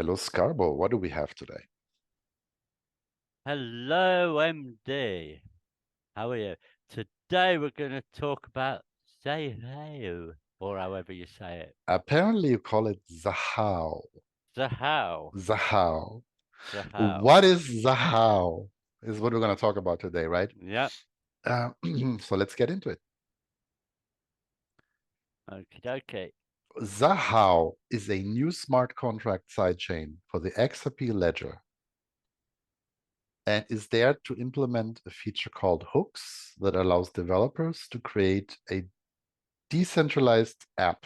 Hello, Scarbo. What do we have today? Hello, MD. How are you? Today we're going to talk about Xahau, or however you say it. Apparently, you call it Xahau. Xahau. Xahau. Xahau. What is Xahau? Is what we're going to talk about today, right? Yep. Uh, so let's get into it. Okie dokie. Xahau is a new smart contract sidechain for the XRP ledger and is there to implement a feature called hooks that allows developers to create a decentralized app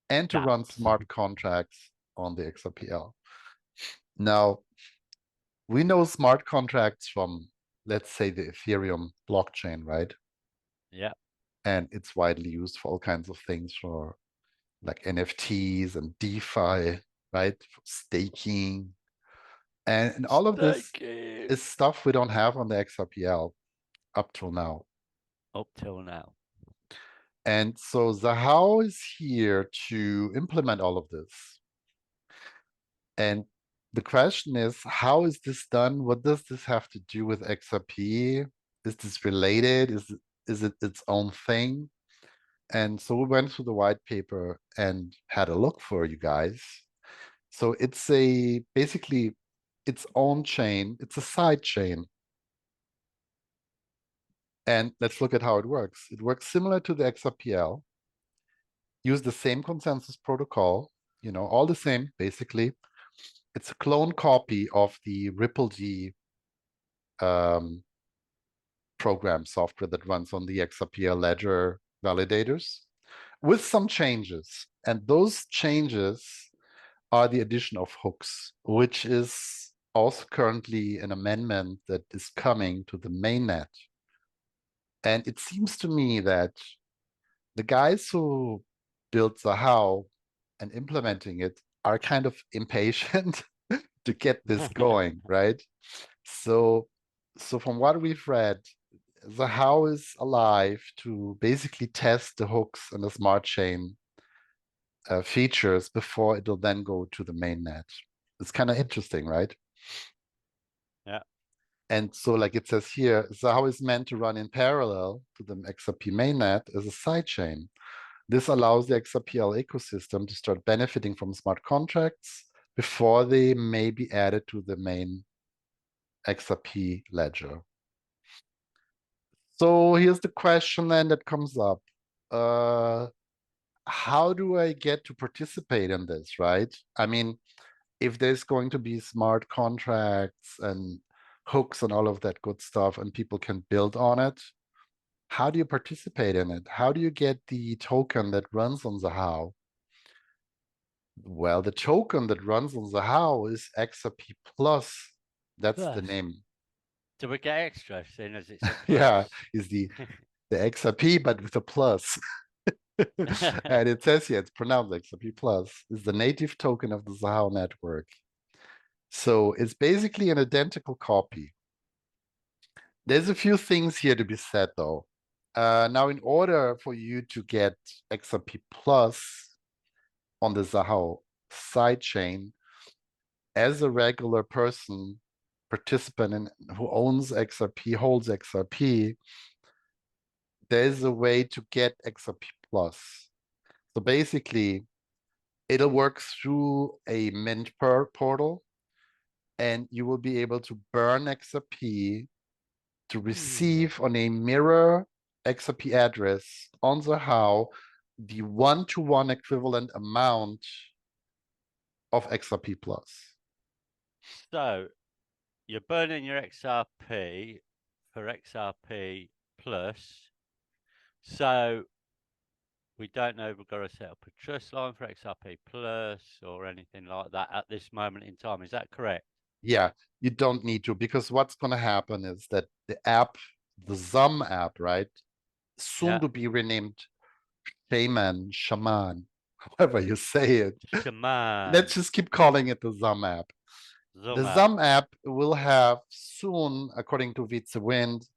and to run Daps. smart contracts on the XRPL. Now, we know smart contracts from, let's say, the Ethereum blockchain, right? Yep. And it's widely used for all kinds of things for like NFTs and DeFi, right? For staking. And all of this Stinky. is stuff we don't have on the XRPL up till now. Up till now. And so Xahau is here to implement all of this. And the question is, how is this done? What does this have to do with XRP? Is this related? Is it its own thing? And so we went through the white paper and had a look for you guys. So it's a basically its own chain. It's a side chain. And let's look at how it works. It works similar to the XRPL, use the same consensus protocol, all the same, basically. It's a clone copy of the RippleD program software that runs on the XRPL ledger validators with some changes. And those changes are the addition of hooks, which is also currently an amendment that is coming to the mainnet. And it seems to me that the guys who built Xahau and implementing it are kind of impatient to get this going, right? So, so from what we've read, Xahau is alive to basically test the hooks and the smart chain features before it'll then go to the mainnet. It's kind of interesting, right? Yeah. And so, like it says here, Xahau is meant to run in parallel to the XRP mainnet as a sidechain. This allows the XRPL ecosystem to start benefiting from smart contracts before they may be added to the main XRP ledger. So here's the question then that comes up. How do I get to participate in this, right? I mean, if there's going to be smart contracts and hooks and all of that good stuff and people can build on it, how do you participate in it? How do you get the token that runs on Xahau? Well, the token that runs on Xahau is XRP Plus. That's the Plus. name. Do we get extra, seeing as it's a Yeah, plus? is the XRP, but with a plus. And it says here, it's pronounced XRP Plus. Is the native token of the Xahau network. So it's basically an identical copy. There's a few things here to be said, though. Now, in order for you to get XRP Plus on the Xahau sidechain, as a regular person, participant who owns XRP, holds XRP, there's a way to get XRP Plus. So basically, it'll work through a mint portal, and you will be able to burn XRP to receive on a mirror XRP address on Xahau the one-to-one equivalent amount of XRP Plus. So, you're burning your XRP for XRP plus. So, we don't know if we've got to set up a trust line for XRP plus or anything like that at this moment in time. Is that correct? Yeah, you don't need to, because what's going to happen is that the app, the Zum app, right, soon Yeah. to be renamed Shaman, however you say it. Let's Shaman. just keep calling it the Zum app. The Zoom out. Zum app will have soon, according to Wind,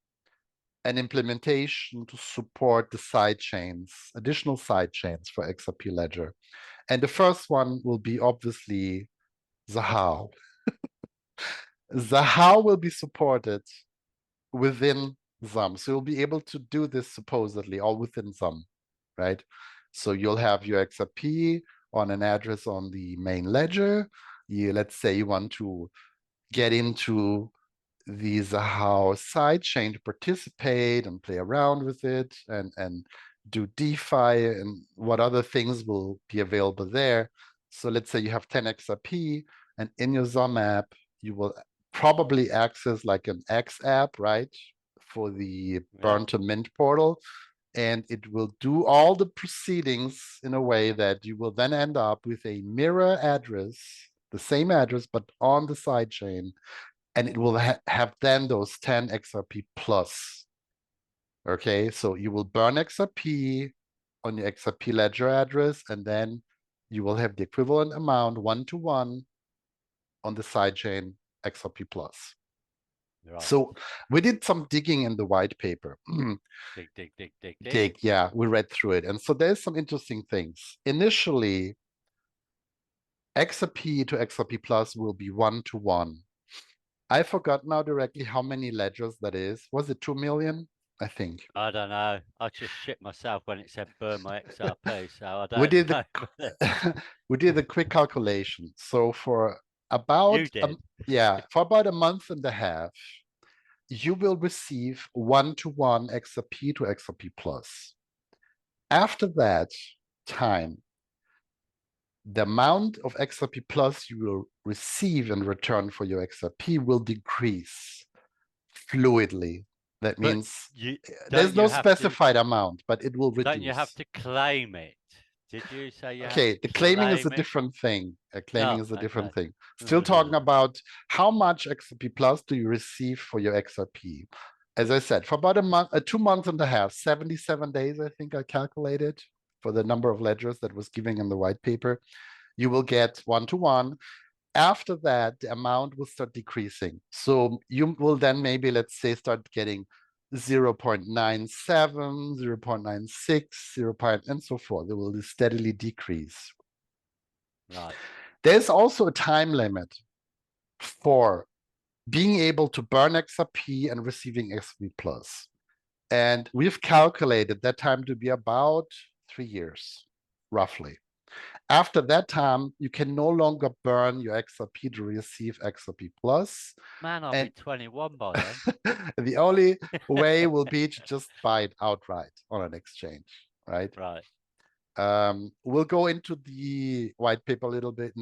an implementation to support the side chains, additional side chains for XRP Ledger. And the first one will be obviously Xahau. Xahau will be supported within XAM. So you'll be able to do this supposedly all within XAM, right? So you'll have your XRP on an address on the main ledger. Let's say you want to get into the Xahau sidechain to participate and play around with it and do DeFi and what other things will be available there. So let's say you have 10 XRP and in your XAM app, you will probably access like an X app, right? For the burn to mint portal. And it will do all the proceedings in a way that you will then end up with a mirror address, the same address, but on the sidechain. And it will have then those 10 XRP plus. Okay, so you will burn XRP on your XRP ledger address, and then you will have the equivalent amount 1-to-1 on the sidechain XRP plus. Right. So we did some digging in the white paper. dig. Yeah, we read through it. And so there's some interesting things. Initially, XRP to XRP plus will be 1-to-1. I forgot now directly how many ledgers that is. Was it 2 million? I think. I don't know. I just shit myself when it said burn my XRP, so I We don't did know. we did a quick calculation. So for about You did. for about a month and a half, you will receive 1-to-1 XRP to XRP plus. After that time, the amount of XRP plus you will receive in return for your XRP will decrease fluidly. That means there's no specified amount, but it will reduce. Don't you have to claim it? Did you say you Okay, have to the claiming is a claim it? different thing. Claiming is a different thing. Mm-hmm. Still talking about how much XRP plus do you receive for your XRP? As I said, for about a month, 2 months and a half, 77 days, I think I calculated for the number of ledgers that was giving in the white paper, you will get 1-to-1. After that, the amount will start decreasing. So you will then maybe, let's say, start getting 0.97, 0.96, 0. And so forth. It will steadily decrease. Right. There's also a time limit for being able to burn XRP and receiving XRP plus. And we've calculated that time to be about 3 years, roughly. After that time, you can no longer burn your XRP to receive XRP plus. Man, I'll be 21 by then. The only way will be to just buy it outright on an exchange, right? Right. We'll go into the white paper a little bit.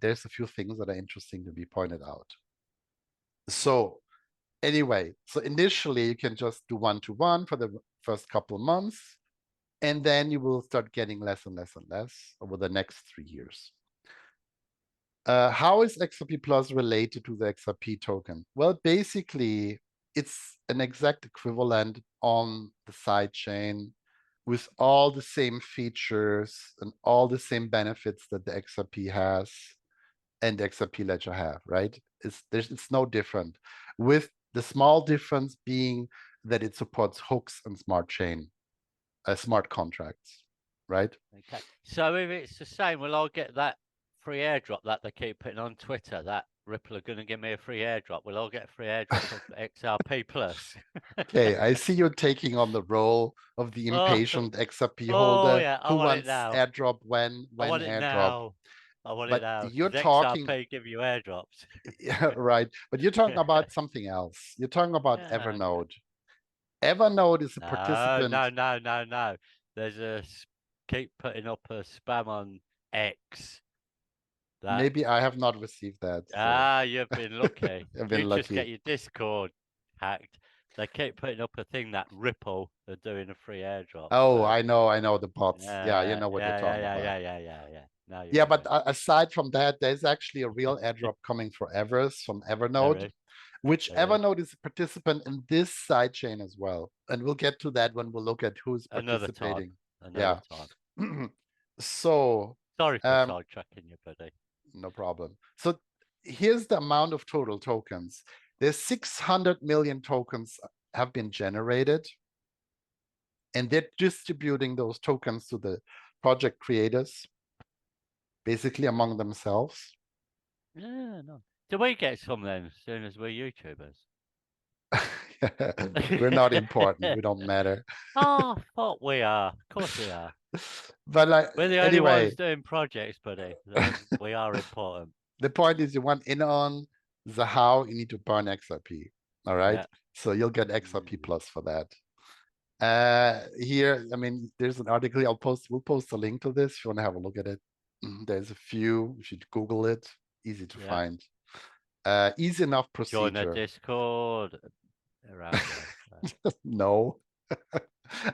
There's a few things that are interesting to be pointed out. So anyway, so initially you can just do 1-to-1 for the first couple of months. And then you will start getting less and less and less over the next 3 years. How is XRP Plus related to the XRP token? Well, basically, it's an exact equivalent on the sidechain with all the same features and all the same benefits that the XRP has and the XRP ledger have, right? It's no different, with the small difference being that it supports hooks and smart contracts, right? Okay. So if it's the same, well, I'll get that free airdrop that they keep putting on Twitter. That Ripple are going to give me a free airdrop. Well, I'll get a free airdrop of XRP plus. Okay, I see you're taking on the role of the impatient XRP holder yeah, I who want wants it now. airdrop when I want it airdrop. now. I want it now. You're talking. XRP give you airdrops. Yeah, right. But you're talking about something else. You're talking about Evernode. Evernode is a participant. No. There's a keep putting up a spam on X. Maybe I have not received that. So. You've been lucky. I've been lucky. Just get your Discord hacked. They keep putting up a thing that Ripple are doing a free airdrop. Oh, so. I know the bots. Yeah, you know what you're talking about. Yeah. No, yeah, but aside from that, there's actually a real airdrop coming for Evers from Evernode, which Evernode is a participant in this sidechain as well. And we'll get to that when we'll look at who's participating. Another time. So sorry for sidetracking you, buddy. No problem. So here's the amount of total tokens. There's 600 million tokens have been generated, and they're distributing those tokens to the project creators, basically among themselves. Yeah, no. Do we get some then as soon as we're YouTubers? We're not important. We don't matter. Oh, fuck, we are. Of course we are. But like, We're the only anyway, ones doing projects, buddy. So we are important. the point is you want in on Xahau, you need to burn XRP. All right. Yeah. So you'll get XRP Mm, plus for that. Here, I mean, there's an article we'll post a link to this if you want to have a look at it. There's a few, you should Google it, easy to yeah. find. Easy enough Join the procedure. Discord. They're out there. So. No,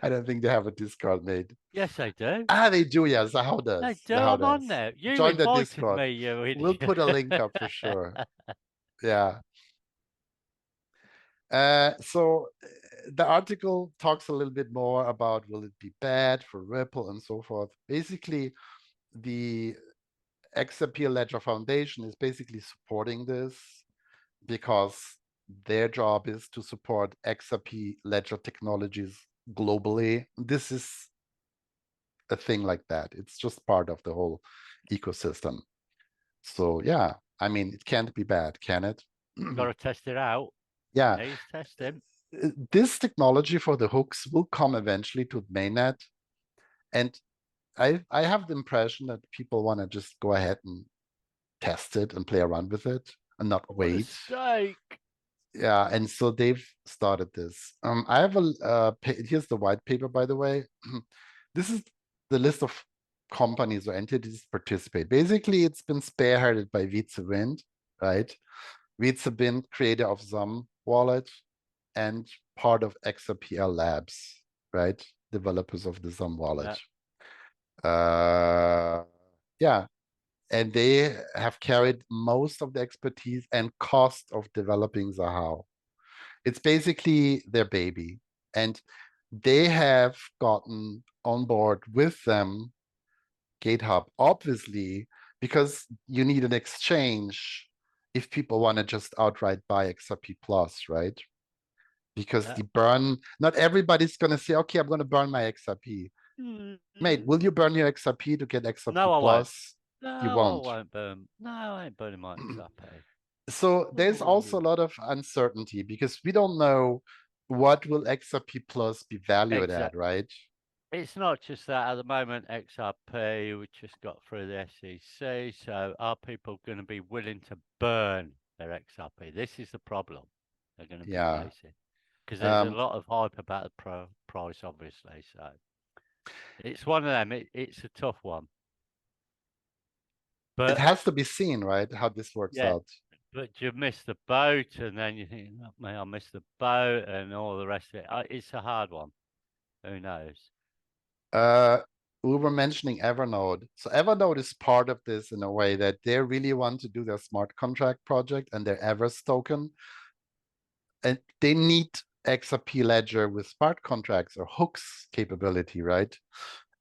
I don't think they have a Discord made. Yes, they do. They do, yeah. Zahao does. They do. Zahao I'm does. on there. You Join the invited Discord. me, you We'll idiot. put a link up for sure. Yeah. So the article talks a little bit more about will it be bad for Ripple and so forth. Basically, the XRP Ledger Foundation is basically supporting this because their job is to support XRP Ledger technologies globally. This is a thing like that. It's just part of the whole ecosystem. So yeah, I mean, it can't be bad, can it? Got to test it out. Yeah. Needs testing. This technology for the hooks will come eventually to mainnet. And I have the impression that people want to just go ahead and test it and play around with it and not For the wait. sake. Yeah, and so they've started this. I have here's the white paper, by the way. This is the list of companies or entities participate. Basically, it's been spearheaded by Wind, right? Wind, creator of Zum wallet and part of XRPL Labs, right? Developers of the Zum wallet. Yeah, and they have carried most of the expertise and cost of developing Xahau. It's basically their baby. And they have gotten on board with them GitHub, obviously, because you need an exchange if people want to just outright buy XRP Plus, right? Because the burn, not everybody's going to say, okay, I'm going to burn my XRP. Mate, will you burn your XRP to get XRP No, I won't. Plus? No, You I won't. won't burn. No, I ain't burning my XRP. So there's also a lot of uncertainty because we don't know what will XRP Plus be valued at, right? It's not just that at the moment, XRP, we just got through the SEC. So are people going to be willing to burn their XRP? This is the problem they're going to be facing. Because there's a lot of hype about the price, obviously. So it's one of them. It's a tough one. But it has to be seen, right, how this works out. But you miss the boat, and then you think, oh, man, I missed the boat, and all the rest of it. It's a hard one. Who knows? We were mentioning Evernote. So Evernote is part of this in a way that they really want to do their smart contract project and their Evers token. And they need XRP Ledger with smart contracts or hooks capability, right?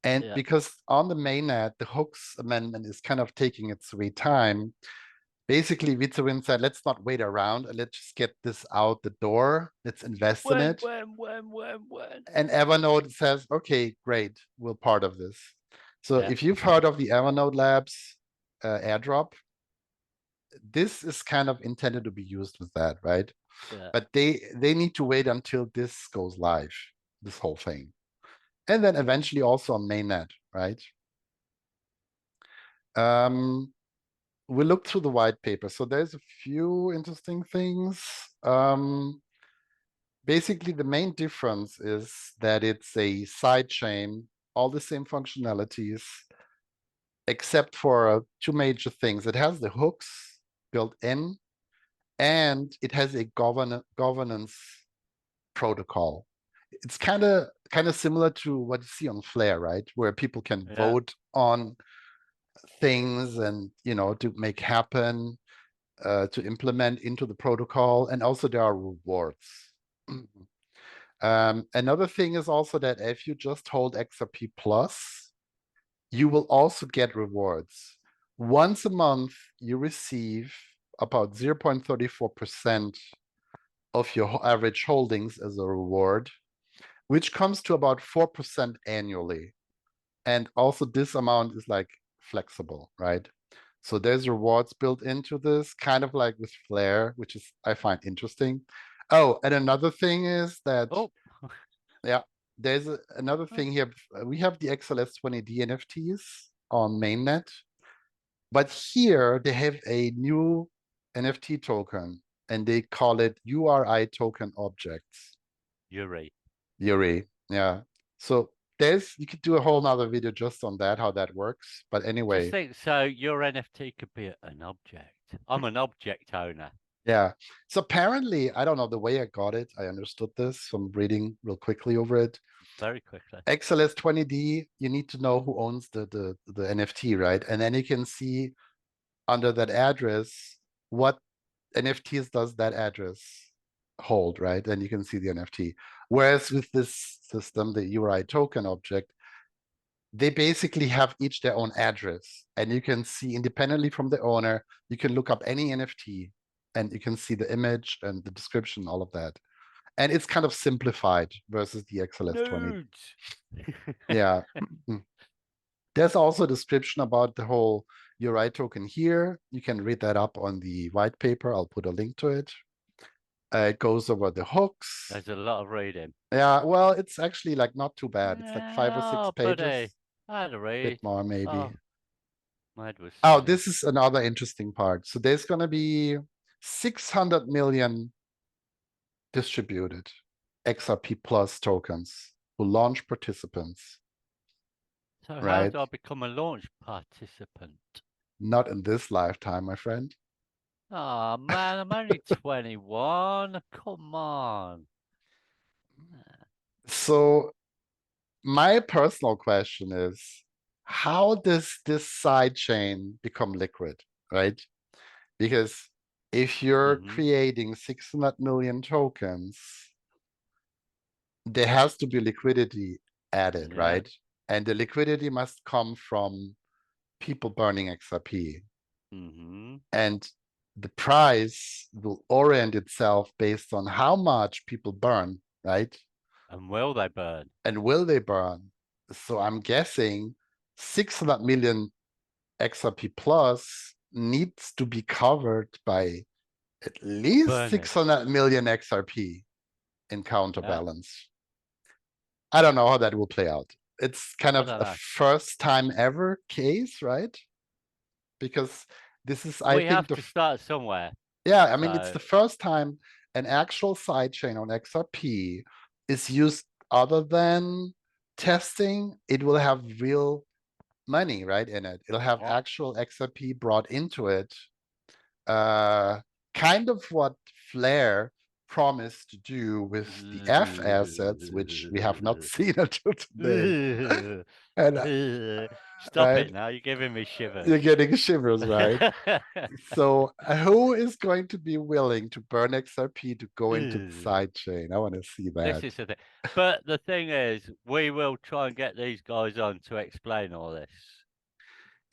And because on the mainnet, the hooks amendment is kind of taking its sweet time. Basically, Wind said, let's not wait around and let's just get this out the door. Let's invest in it. When? And Evernote says, okay, great, we're part of this. So if you've heard of the Evernote Labs airdrop, this is kind of intended to be used with that, right? But they need to wait until this goes live, this whole thing. And then eventually also on mainnet, right? We looked through the white paper. So there's a few interesting things. Basically, the main difference is that it's a side chain, all the same functionalities, except for two major things. It has the hooks built in, and it has a governance protocol. It's kind of similar to what you see on Flare, right? Where people can vote on things and to make happen, to implement into the protocol, and also there are rewards. Another thing is also that if you just hold XRP Plus, you will also get rewards. Once a month, you receive about 0.34% of your average holdings as a reward, which comes to about 4% annually. And also this amount is like flexible, right? So there's rewards built into this, kind of like with Flare, which is I find interesting. Oh, and another thing is that, Oh, yeah, there's another thing here. We have the XLS20D NFTs on mainnet, but here they have a new NFT token and they call it URI token objects. Yuri. Yuri, yeah. So you could do a whole nother video just on that, how that works. But Just anyway, think, so your NFT could be an object. I'm an object owner. yeah. So apparently, I don't know the way I got it. I understood this from reading real quickly over it. Very quickly. XLS20D, you need to know who owns the NFT, right? And then you can see under that address what NFTs does that address hold, right? And you can see the NFT. Whereas with this system, the URI token object, they basically have each their own address. And you can see independently from the owner, you can look up any NFT and you can see the image and the description, all of that. And it's kind of simplified versus the XLS20. Nudes. Yeah. There's also a description about the whole URI token here. You can read that up on the white paper. I'll put a link to it. It goes over the hooks. There's a lot of reading. Yeah, well, it's actually like not too bad. It's like 5 or 6 Oh, pages. buddy. I had a Bit read. more maybe. Oh, my head was Oh, swimming. this is another interesting part. So there's going to be 600 million distributed XRP plus tokens who launch participants, So how right? do I become a launch participant? Not in this lifetime, my friend. Oh, man, I'm only 21. Come on. So my personal question is, how does this side chain become liquid, right? Because if you're Mm-hmm. creating 600 million tokens, there has to be liquidity added, Yeah. right? And the liquidity must come from people burning XRP. Mm-hmm. And the price will orient itself based on how much people burn, right? And will they burn? And will they burn? So I'm guessing 600 million XRP plus needs to be covered by at least Burners. 600 million XRP in Yeah. counterbalance. I don't know how that will play out. It's kind I of don't a know. first time ever case, right? Because this is, I We think, have to start somewhere. yeah, I mean, it's So, the first time an actual sidechain on XRP is used other than testing. It will have real money, right, in it. It'll have what? actual XRP brought into it. Kind of what Flare promised to do with the F assets, which we have not seen until today. And Stop right, it now. You're giving me shivers. you're getting shivers, right? So who is going to be willing to burn XRP to go into the side chain? I want to see This that. is the thing. But the thing is, we will try and get these guys on to explain all this.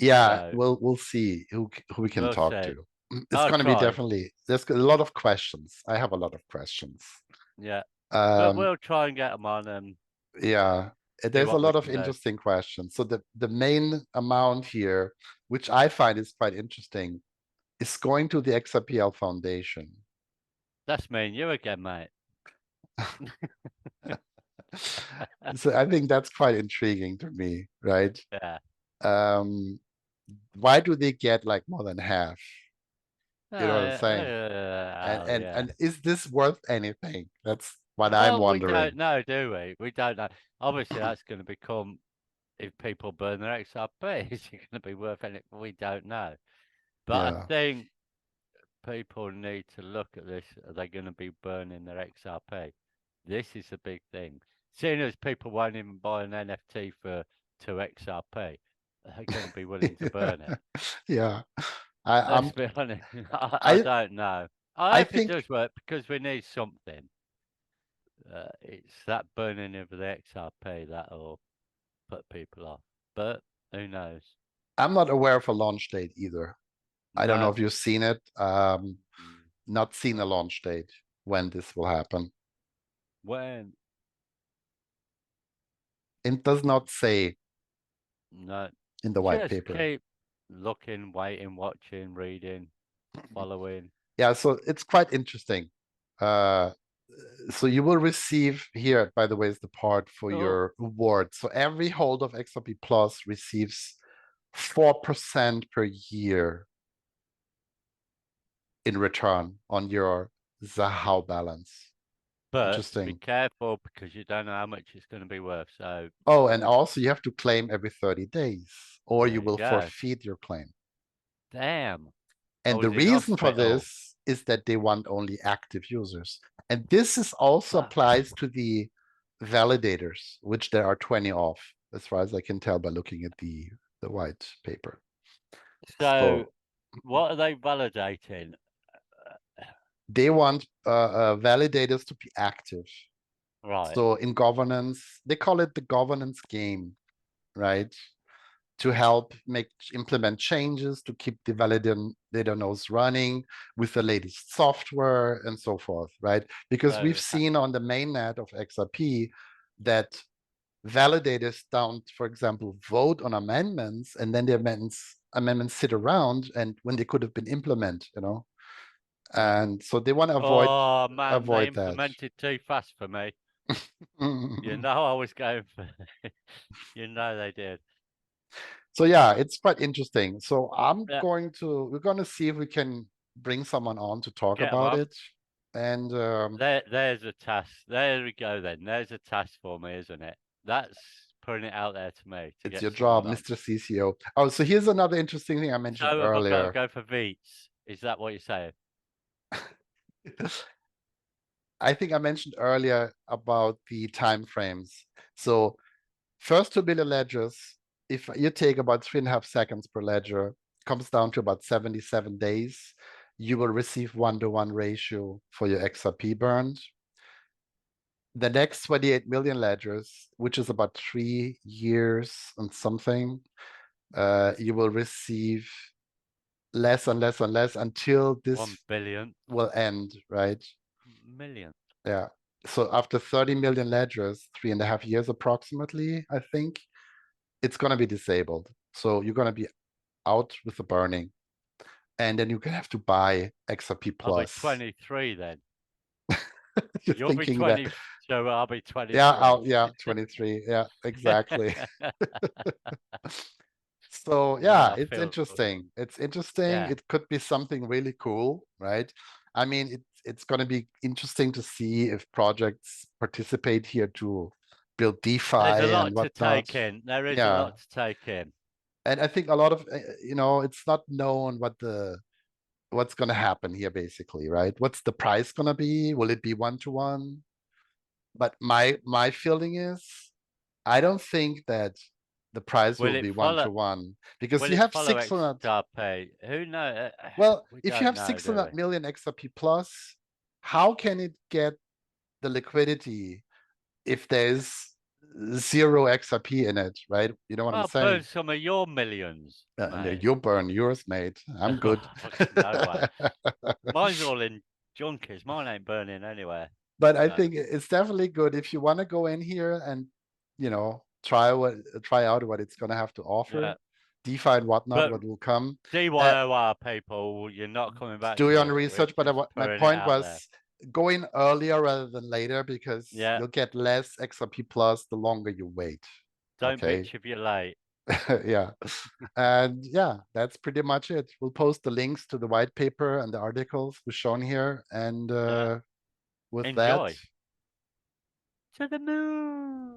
Yeah, So we'll see who we can we'll talk see. to. It's I'll going to be try. definitely, there's a lot of questions. I have a lot of questions. Yeah. But Um, we'll try and get them on and yeah, see there's a what we lot of can do. interesting questions. So the main amount here, which I find is quite interesting, is going to the XRPL Foundation. That's me and you again, mate. So I think that's quite intriguing to me, right? Yeah. Um, why do they get like more than half? You know what I'm saying? Oh, yeah. And is this worth anything? That's what I'm Well, we don't wondering. know, do we? We don't know. Obviously, that's going to become, if people burn their XRP, it's going to be worth anything. We don't know. But I Yeah. think people need to look at this. Are they going to be burning their XRP? This is a big thing. Seeing as people won't even buy an NFT for 2 XRP, they're going to be willing to burn it. Yeah. Let's be honest. I I don't know. I I hope it think does work because we need something. It's that burning of the XRP that'll put people off. But who knows? I'm not aware of a launch date either. I don't know No. if you've seen it. Not seen a launch date when this will happen. When? It does not say No. in the white Just paper. keep looking, waiting, watching, reading, following. Yeah, so it's quite interesting. So you will receive here, by the way, is the part for Oh, your reward. So every hold of XRP Plus receives 4% per year in return on your Xahau balance. but be Interesting. careful because you don't know how much it's going to be worth. So Oh, and also you have to claim every 30 days, or you there you will go. forfeit your claim. Damn. I And the was in reason for hospital. this is that they want only active users. And this is also Ah, applies to the validators, which there are 20 of, as far as I can tell by looking at the white paper. so So what are they validating? they want validators to be active. Right. So in governance, they call it the governance game, right? To help implement changes, to keep the validator nodes running with the latest software and so forth, right? Because we've So seen on the mainnet of XRP that validators don't, for example, vote on amendments, and then the amendments sit around and when they could have been implemented, and so they want to oh man, they avoid that. implemented too fast for me. You know I was going for you know they did. So yeah, it's quite interesting. So Yeah, we're going to see if we can bring someone on to talk get them about on. it. And There's a task. There we go then. There's a task for me, isn't it? That's putting it out there to me to it's get your job, someone on. Mr. CCO. Oh, so here's another interesting thing I mentioned So have I got to earlier. go for Veets? Is that what you're saying? I think I mentioned earlier about the time frames. So first 2 billion ledgers, if you take about 3.5 seconds per ledger, comes down to about 77 days. You will receive 1-to-1 ratio for your XRP burned. The next 28 million ledgers, which is about 3 years and something, you will receive less and less and less until this 1 billion will end, right? million. Yeah. So after 30 million ledgers, 3.5 years approximately, I think, it's going to be disabled. So you're going to be out with the burning. And then you're going to have to buy XRP I'll be Plus. 23 then. You're You'll be thinking that, 20, so I'll be yeah, 23. yeah, 23. Yeah, exactly. So No, yeah, I it's feel interesting. It's interesting. yeah. It could be something really cool, right? I mean, it's going to be interesting to see if projects participate here to build There's a DeFi and lot to whatnot. take in. There is a Yeah, lot to take in. and I think a lot of it's not known what's going to happen here, basically, right? What's the price going to be? Will it be 1-to-1? But my feeling is, I don't think that the price Will will it be one follow? to one because Will you it have follow 600. XRP? Who knows? Well, We if you don't have know, do 600 we? million XRP plus, how can it get the liquidity if there's zero XRP in it, right? You know what I'm Well, burn saying? some of your millions, mate. You burn yours, mate. I'm good. No way. Mine's all in junkies. Mine ain't burning anywhere. But I So think it's definitely good if you want to go in here and try out what it's going to have to yeah. offer, DeFi and whatnot, But what will come. Uh, DYOR people, you're not coming back do to your own us. We're research, but just my putting it point out there. was going earlier rather than later because Yeah. you'll get less XRP plus the longer you wait. Don't Okay. bitch if you're late. Yeah. And yeah, that's pretty much it. We'll post the links to the white paper and the articles we've shown here. And Yeah. with that, Enjoy. To the moon.